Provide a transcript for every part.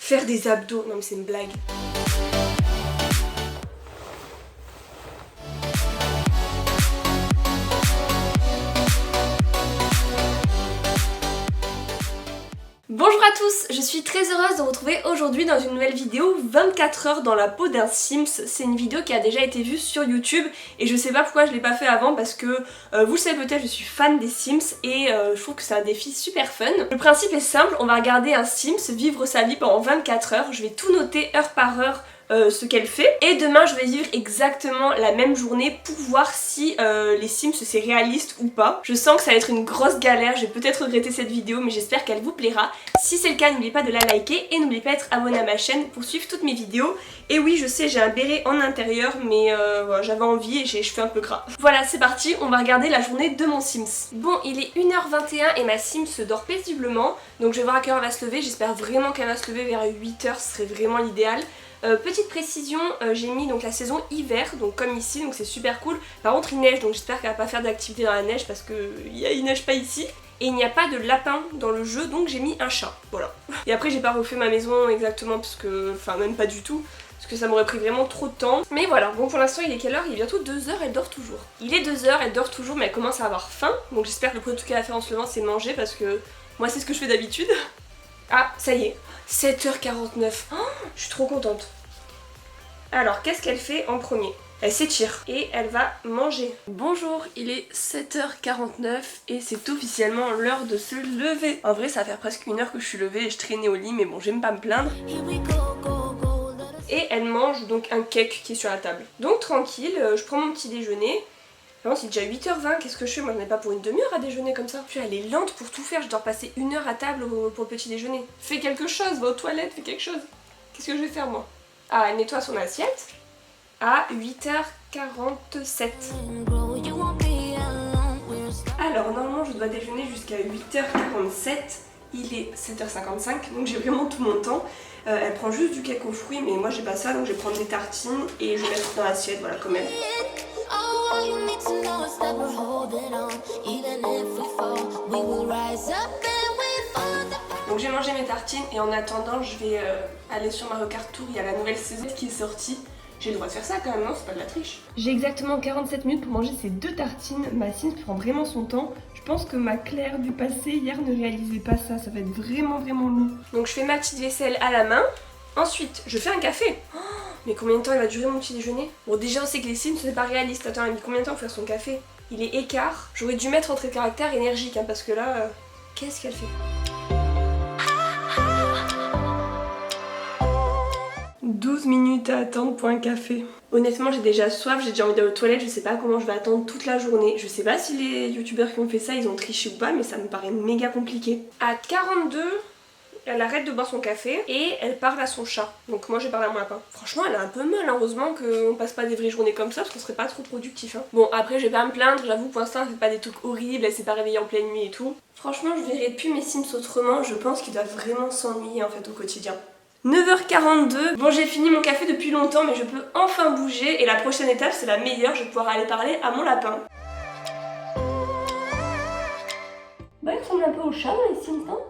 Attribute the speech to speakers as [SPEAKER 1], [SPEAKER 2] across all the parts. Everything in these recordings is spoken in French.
[SPEAKER 1] faire des abdos. Non mais c'est une blague. Bonjour à tous, je suis très heureuse de vous retrouver aujourd'hui dans une nouvelle vidéo 24 heures dans la peau d'un Sims. C'est une vidéo qui a déjà été vue sur YouTube et je sais pas pourquoi je l'ai pas fait avant parce que vous le savez peut-être, je suis fan des Sims et je trouve que c'est un défi super fun. Le principe est simple, on va regarder un Sims vivre sa vie pendant 24 heures, je vais tout noter heure par heure ce qu'elle fait et demain je vais vivre exactement la même journée pour voir si les Sims c'est réaliste ou pas. Je sens que ça va être une grosse galère, je vais peut-être regretter cette vidéo mais j'espère qu'elle vous plaira. Si c'est le cas, n'oubliez pas de la liker et n'oubliez pas d'être abonné à ma chaîne pour suivre toutes mes vidéos. Et oui, je sais, j'ai un béret en intérieur mais voilà, j'avais envie et j'ai les cheveux un peu gras. Voilà, c'est parti, on va regarder la journée de mon Sims. Bon, il est 1h21 et ma Sims se dort paisiblement, donc je vais voir à quelle heure elle va se lever. J'espère vraiment qu'elle va se lever vers 8h, ce serait vraiment l'idéal. Petite précision, j'ai mis donc la saison hiver, donc comme ici, donc c'est super cool. Par contre il neige, donc j'espère qu'elle va pas faire d'activité dans la neige parce qu'il neige pas ici. Et il n'y a pas de lapin dans le jeu, donc j'ai mis un chat, voilà. Et après j'ai pas refait ma maison exactement parce que, enfin même pas du tout, parce que ça m'aurait pris vraiment trop de temps. Mais voilà, bon pour l'instant il est quelle heure? Il est bientôt 2h, elle dort toujours. Il est 2h, elle dort toujours mais elle commence à avoir faim. Donc j'espère que le premier truc qu'elle va faire en se levant c'est manger parce que moi c'est ce que je fais d'habitude. Ah, ça y est, 7h49, oh, je suis trop contente. Alors, qu'est-ce qu'elle fait en premier? Elle s'étire et elle va manger. Bonjour, il est 7h49 et c'est officiellement l'heure de se lever. En vrai, ça va faire presque 1 heure que je suis levée et je traînais au lit, mais bon, j'aime pas me plaindre. Et elle mange donc un cake qui est sur la table. Donc tranquille, je prends mon petit déjeuner. Non, c'est déjà 8h20, qu'est-ce que je fais? Moi, je n'ai pas pour une demi-heure à déjeuner comme ça. Puis elle est lente pour tout faire, je dois passer 1 heure à table pour le petit déjeuner. Fais quelque chose, va aux toilettes, fais quelque chose. Qu'est-ce que je vais faire moi? Ah, elle nettoie son assiette à 8h47. Alors, normalement, je dois déjeuner jusqu'à 8h47. Il est 7h55, donc j'ai vraiment tout mon temps. Elle prend juste du cake aux fruits, mais moi j'ai pas ça, donc je vais prendre des tartines et je vais mettre dans l'assiette, voilà, comme elle. Donc j'ai mangé mes tartines et en attendant je vais aller sur Mario Kart Tour, il y a la nouvelle saison qui est sortie. J'ai le droit de faire ça quand même, non? C'est pas de la triche. J'ai exactement 47 minutes pour manger ces 2 tartines. Ma Sims prend vraiment son temps. Je pense que ma Claire du passé hier ne réalisait pas ça. Ça va être vraiment long. Donc je fais ma petite vaisselle à la main. Ensuite, je fais un café. Oh, mais combien de temps il va durer mon petit déjeuner? Bon, déjà on sait que les Sims c'est pas réaliste. Attends, elle a mis combien de temps pour faire son café? Il est écart. J'aurais dû mettre entrée de caractère énergique hein, parce que là, qu'est-ce qu'elle fait? 12 minutes à attendre pour un café. Honnêtement j'ai déjà soif, j'ai déjà envie d'aller aux toilettes, je sais pas comment je vais attendre toute la journée. Je sais pas si les youtubeurs qui ont fait ça ils ont triché ou pas mais ça me paraît méga compliqué. À 42, elle arrête de boire son café et elle parle à son chat. Donc moi je parle à mon lapin. Franchement elle a un peu mal, hein. Heureusement qu'on passe pas des vraies journées comme ça parce qu'on serait pas trop productif. Hein. Bon après je vais pas me plaindre, j'avoue pour l'instant elle fait pas des trucs horribles, elle s'est pas réveillée en pleine nuit et tout. Franchement je verrai plus mes Sims autrement, je pense qu'ils doivent vraiment s'ennuyer en fait au quotidien. 9h42, bon j'ai fini mon café depuis longtemps mais je peux enfin bouger et la prochaine étape c'est la meilleure, je vais pouvoir aller parler à mon lapin. Bah il ressemble un peu au chat dans les Sims, non?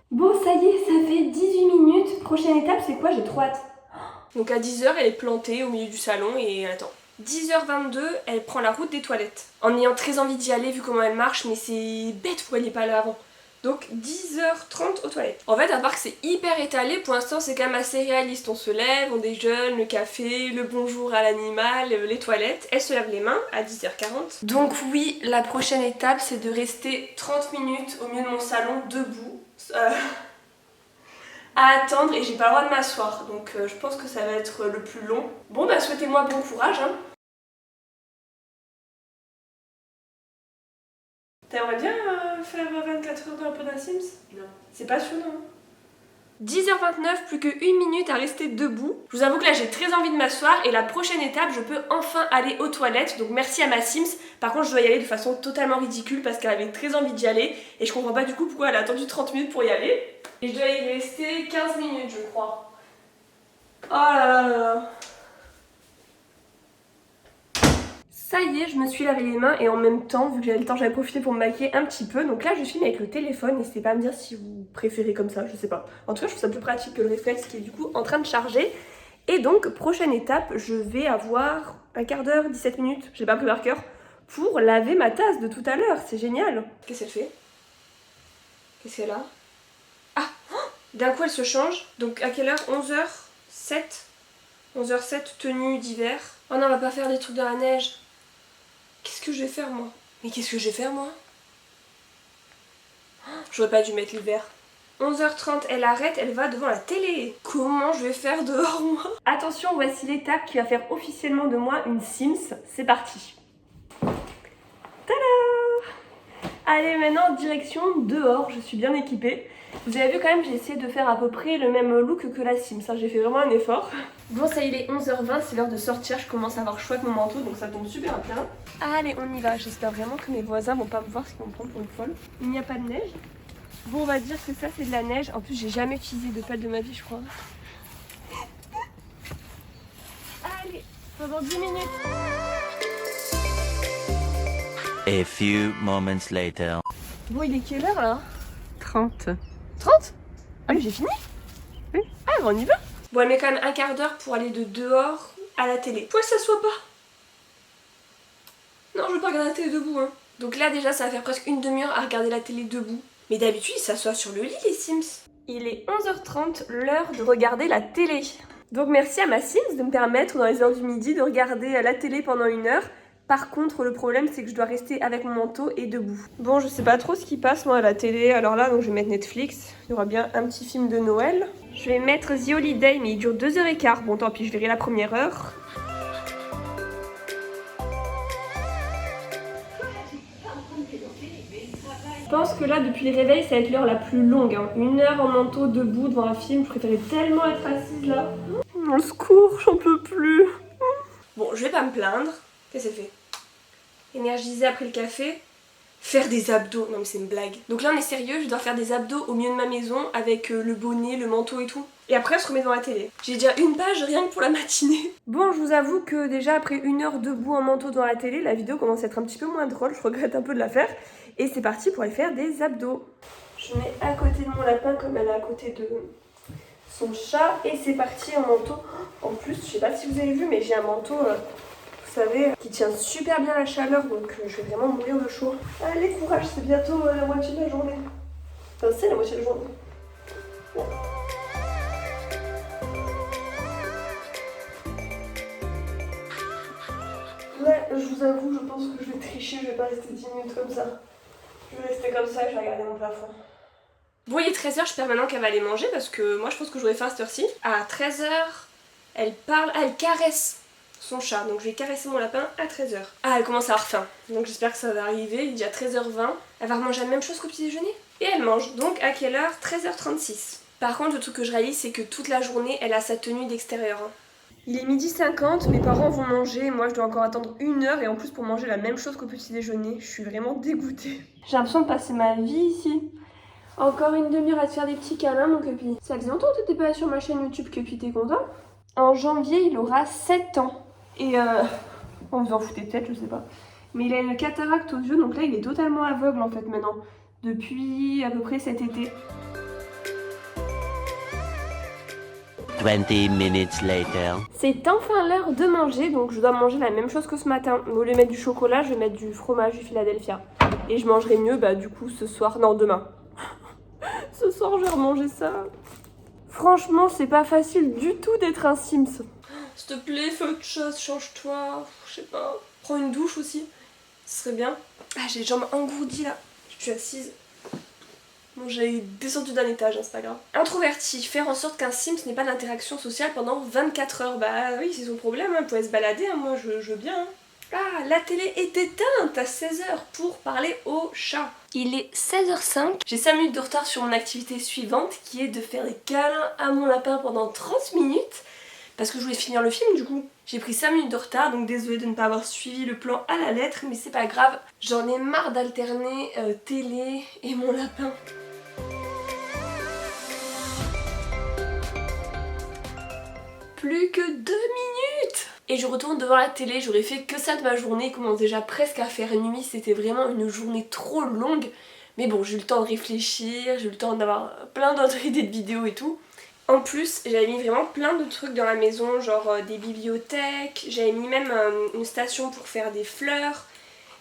[SPEAKER 1] Bon ça y est, ça fait 18 minutes, prochaine étape c'est quoi? J'ai trop hâte. Donc à 10h elle est plantée au milieu du salon et elle attend. 10h22, elle prend la route des toilettes. En ayant très envie d'y aller vu comment elle marche, mais c'est bête pourquoi elle n'est pas là avant. Donc 10h30 aux toilettes. En fait à part que c'est hyper étalé, pour l'instant c'est quand même assez réaliste. On se lève, on déjeune, le café, le bonjour à l'animal, les toilettes. Elle se lave les mains à 10h40. Donc oui, la prochaine étape c'est de rester 30 minutes au milieu de mon salon debout. À attendre et j'ai pas le droit de m'asseoir. Donc je pense que ça va être le plus long. Bon bah souhaitez-moi bon courage hein. T'aimerais bien faire 24 heures dans la peau d'un Sims? Non. C'est passionnant. 10h29, plus que 1 minute à rester debout. Je vous avoue que là j'ai très envie de m'asseoir et la prochaine étape je peux enfin aller aux toilettes. Donc merci à ma Sims. Par contre je dois y aller de façon totalement ridicule parce qu'elle avait très envie d'y aller. Et je comprends pas du coup pourquoi elle a attendu 30 minutes pour y aller. Et je dois y rester 15 minutes je crois. Oh là là là là. Ça y est, je me suis lavé les mains et en même temps, vu que j'avais le temps, j'avais profité pour me maquiller un petit peu. Donc là, je filme avec le téléphone. N'hésitez pas à me dire si vous préférez comme ça, je sais pas. En tout cas, je trouve ça plus pratique que le réflexe qui est du coup en train de charger. Et donc, prochaine étape, je vais avoir un quart d'heure, 17 minutes, j'ai pas pris par cœur, pour laver ma tasse de tout à l'heure. C'est génial. Qu'est-ce qu'elle fait? Qu'est-ce qu'elle a? Ah, d'un coup, elle se change. Donc à quelle heure? 11h07. 11h07, tenue d'hiver. Oh non, on va pas faire des trucs dans la neige. Qu'est-ce que je vais faire moi? Mais qu'est-ce que je vais faire moi? J'aurais pas dû mettre l'hiver. 11h30, elle arrête, elle va devant la télé. Comment je vais faire dehors moi? Attention, voici l'étape qui va faire officiellement de moi une Sims. C'est parti. Tada! Allez, maintenant direction dehors, je suis bien équipée. Vous avez vu quand même, j'ai essayé de faire à peu près le même look que la Sims, hein. J'ai fait vraiment un effort. Bon, ça y est, il est 11h20, c'est l'heure de sortir, je commence à avoir chaud avec mon manteau, donc ça tombe super bien. Allez, on y va, j'espère vraiment que mes voisins vont pas me voir, parce qu'ils vont me prendre pour une folle. Il n'y a pas de neige. Bon, on va dire que ça c'est de la neige, en plus j'ai jamais utilisé de pelle de ma vie, je crois. Allez, pendant 10 minutes.
[SPEAKER 2] A few moments later.
[SPEAKER 1] Bon, il est quelle heure là?
[SPEAKER 3] 30.
[SPEAKER 1] 30? Ah mais j'ai fini? Oui. Ah bah on y va. Bon, elle met quand même un quart d'heure pour aller de dehors à la télé. Pourquoi elle s'assoit pas? Non, je veux pas regarder la télé debout, hein. Donc là déjà ça va faire presque une demi-heure à regarder la télé debout. Mais d'habitude ils s'assoient sur le lit les Sims. Il est 11h30, l'heure de regarder la télé. Donc merci à ma Sims de me permettre dans les heures du midi de regarder la télé pendant une heure. Par contre, le problème, c'est que je dois rester avec mon manteau et debout. Bon, je sais pas trop ce qui passe, moi, à la télé. Alors là, donc je vais mettre Netflix. Il y aura bien un petit film de Noël. Je vais mettre The Holiday, mais il dure 2h15. Bon, tant pis, je verrai la première heure. Je pense que là, depuis les réveils, ça va être l'heure la plus longue. Hein. 1 heure en manteau, debout, devant un film. Je préférais tellement être assise là. Au secours, j'en peux plus. Bon, je vais pas me plaindre. Qu'est-ce que c'est fait? Énergiser après le café, faire des abdos, non mais c'est une blague. Donc là on est sérieux, je dois faire des abdos au milieu de ma maison avec le bonnet, le manteau et tout. Et après on se remet devant la télé. J'ai déjà une page rien que pour la matinée. Bon, je vous avoue que déjà après 1 heure debout en manteau devant la télé, la vidéo commence à être un petit peu moins drôle, je regrette un peu de la faire. Et c'est parti pour aller faire des abdos. Je mets à côté de mon lapin comme elle est à côté de son chat et c'est parti en manteau. En plus, je sais pas si vous avez vu mais j'ai un manteau... vous savez, qui tient super bien la chaleur, donc je vais vraiment mourir de chaud. Allez, courage, c'est bientôt la moitié de la journée. Enfin, c'est la moitié de la journée. Bon. Ouais, je vous avoue, je pense que je vais tricher, je vais pas rester 10 minutes comme ça. Je vais rester comme ça et je vais regarder mon plafond. Bon, il est 13h, j'espère maintenant qu'elle va aller manger parce que moi je pense que j'aurais faim à cette heure-ci. À 13h, elle parle, elle caresse son chat, donc je vais caresser mon lapin à 13h. Ah, elle commence à avoir faim, donc j'espère que ça va arriver, il est déjà 13h20. Elle va remanger la même chose qu'au petit déjeuner. Et elle mange, donc à quelle heure? 13h36. Par contre, le truc que je réalise, c'est que toute la journée, elle a sa tenue d'extérieur. Il est 12h50, mes parents vont manger, moi je dois encore attendre 1 heure, et en plus pour manger la même chose qu'au petit déjeuner. Je suis vraiment dégoûtée. J'ai l'impression de passer ma vie ici. Encore une demi-heure à te faire des petits câlins, mon Cupi. Ça faisait longtemps que t'étais pas sur ma chaîne YouTube, Cupi, t'es content? En janvier, il aura 7 ans. Et on vous en foutez peut-être, je sais pas. Mais il a une cataracte aux yeux, donc là il est totalement aveugle en fait maintenant. Depuis à peu près cet été.
[SPEAKER 2] 20 minutes later.
[SPEAKER 1] C'est enfin l'heure de manger, donc je dois manger la même chose que ce matin. Au lieu de mettre du chocolat, je vais mettre du fromage du Philadelphia. Et je mangerai mieux bah du coup ce soir, non demain. Ce soir je vais remanger ça. Franchement c'est pas facile du tout d'être un Sims. S'il te plaît, fais autre chose, change-toi, je sais pas, prends une douche aussi, ce serait bien. Ah, j'ai les jambes engourdies là, je suis assise. Bon, j'ai descendu d'un étage, hein, c'est pas grave. Introverti, faire en sorte qu'un Sims n'ait pas d'interaction sociale pendant 24 heures. Bah oui, c'est son problème, hein, vous pouvez se balader, hein, moi je veux bien. Hein. Ah, la télé est éteinte à 16h pour parler au chat. Il est 16h05, j'ai 5 minutes de retard sur mon activité suivante qui est de faire des câlins à mon lapin pendant 30 minutes. Parce que je voulais finir le film du coup. J'ai pris 5 minutes de retard, donc désolée de ne pas avoir suivi le plan à la lettre, mais c'est pas grave. J'en ai marre d'alterner télé et mon lapin. Plus que 2 minutes. et je retourne devant la télé. J'aurais fait que ça de ma journée, il commence déjà presque à faire nuit, c'était vraiment une journée trop longue. Mais bon, j'ai eu le temps de réfléchir, j'ai eu le temps d'avoir plein d'autres idées de vidéos et tout. En plus, j'avais mis vraiment plein de trucs dans la maison, genre des bibliothèques, j'avais mis même une station pour faire des fleurs,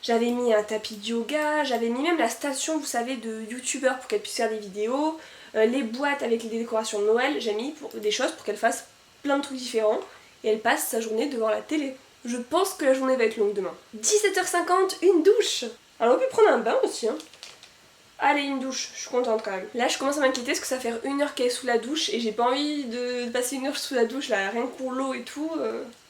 [SPEAKER 1] j'avais mis un tapis de yoga, j'avais mis même la station, vous savez, de youtubeurs pour qu'elle puisse faire des vidéos, les boîtes avec les décorations de Noël, j'ai mis des choses pour qu'elle fasse plein de trucs différents et elle passe sa journée devant la télé. Je pense que la journée va être longue demain. 17h50, une douche. Alors on peut prendre un bain aussi, hein. Allez, une douche, je suis contente quand même. Là je commence à m'inquiéter parce que ça fait 1 heure qu'elle est sous la douche et j'ai pas envie de passer 1 heure sous la douche là, rien que pour l'eau et tout.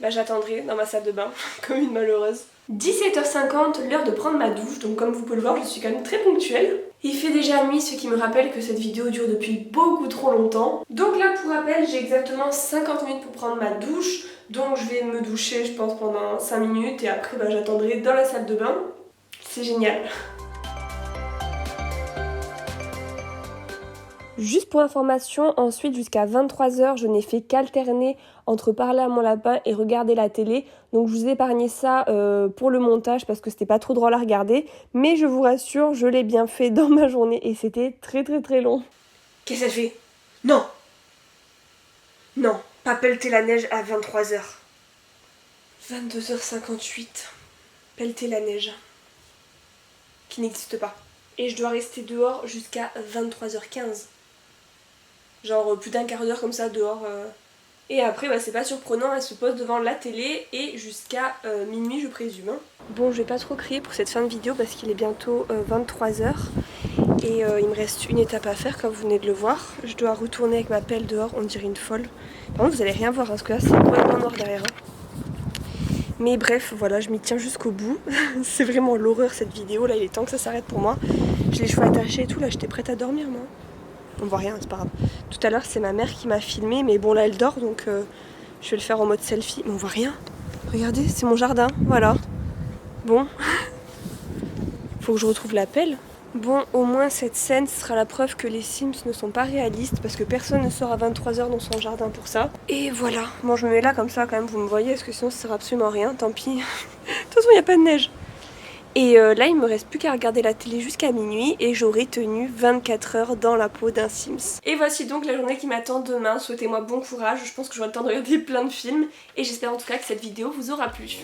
[SPEAKER 1] Bah j'attendrai dans ma salle de bain, comme une malheureuse. 17h50, l'heure de prendre ma douche, donc comme vous pouvez le voir je suis quand même très ponctuelle. Il fait déjà nuit, ce qui me rappelle que cette vidéo dure depuis beaucoup trop longtemps. Donc là pour rappel, j'ai exactement 50 minutes pour prendre ma douche, donc je vais me doucher je pense pendant 5 minutes et après bah, j'attendrai dans la salle de bain. C'est génial. Juste pour information, ensuite jusqu'à 23h, je n'ai fait qu'alterner entre parler à mon lapin et regarder la télé. Donc je vous ai épargné ça pour le montage parce que c'était pas trop drôle à regarder. Mais je vous rassure, je l'ai bien fait dans ma journée et c'était très long. Qu'est-ce qu'elle fait? Non! Non, pas pelleter la neige à 23h. 22h58. Pelleter la neige. Qui n'existe pas. Et je dois rester dehors jusqu'à 23h15. Genre plus d'1/4 d'heure comme ça dehors. Et après bah, c'est pas surprenant, elle se pose devant la télé et jusqu'à minuit je présume. Bon, je vais pas trop crier pour cette fin de vidéo parce qu'il est bientôt 23h. Et il me reste une étape à faire comme vous venez de le voir. Je dois retourner avec ma pelle dehors, on dirait une folle. Par contre vous allez rien voir hein, parce que là c'est complètement noir derrière. Mais bref, voilà, je m'y tiens jusqu'au bout. C'est vraiment l'horreur cette vidéo, là il est temps que ça s'arrête pour moi. J'ai les cheveux attachés et tout, là j'étais prête à dormir moi. On voit rien, c'est pas grave. Tout à l'heure c'est ma mère qui m'a filmé, mais bon là elle dort donc je vais le faire en mode selfie. Mais on voit rien. Regardez, c'est mon jardin, voilà. Bon. Faut que je retrouve la pelle. Bon, au moins cette scène sera la preuve que les Sims ne sont pas réalistes parce que personne ne sort à 23h dans son jardin pour ça. Et voilà, bon je me mets là comme ça quand même, vous me voyez, parce que sinon ça sert absolument à rien, tant pis. De toute façon il n'y a pas de neige. Et là il me reste plus qu'à regarder la télé jusqu'à minuit et j'aurai tenu 24 heures dans la peau d'un Sims. Et voici donc la journée qui m'attend demain, souhaitez-moi bon courage, je pense que j'aurai le temps de regarder plein de films et j'espère en tout cas que cette vidéo vous aura plu.